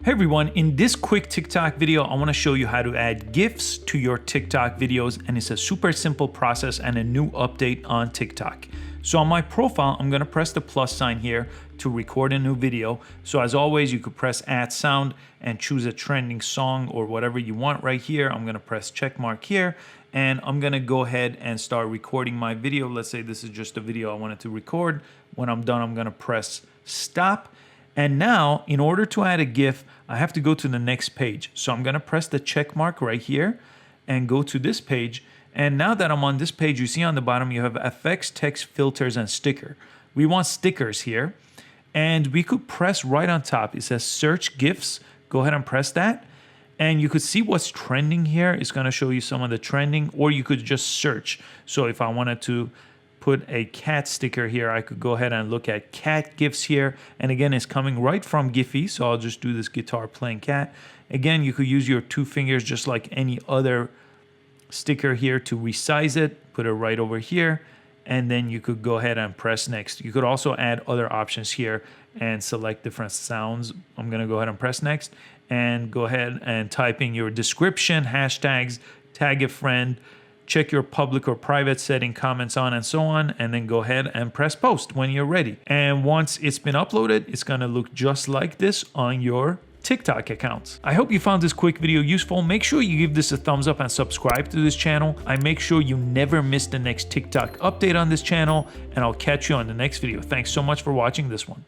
Hey everyone, in this quick TikTok video, I want to show you how to add GIFs to your TikTok videos, and it's a super simple process and a new update on TikTok. So on my profile, I'm going to press the plus sign here to record a new video. So as always, you could press add sound and choose a trending song or whatever you want right here. I'm going to press check mark here and I'm going to go ahead and start recording my video. Let's say this is just a video I wanted to record. When I'm done, I'm going to press stop. And now, in order to add a GIF, I have to go to the next page. So I'm going to press the check mark right here and go to this page. And now that I'm on this page, you see on the bottom, you have effects, text, filters, and sticker. We want stickers here. And we could press right on top. It says search GIFs. Go ahead and press that. And you could see what's trending here. It's going to show you some of the trending, or you could just search. So if I wanted to put a cat sticker here, I could go ahead and look at cat GIFs here. And again, it's coming right from Giphy. So I'll just do this guitar playing cat. Again, you could use your two fingers just like any other sticker here to resize it, put it right over here. And then you could go ahead and press next. You could also add other options here and select different sounds. I'm gonna go ahead and press next and go ahead and type in your description, hashtags, tag a friend, check your public or private setting, comments on, and so on, and then go ahead and press post when you're ready. And once it's been uploaded, it's gonna look just like this on your TikTok account. I hope you found this quick video useful. Make sure you give this a thumbs up and subscribe to this channel. I make sure you never miss the next TikTok update on this channel, and I'll catch you on the next video. Thanks so much for watching this one.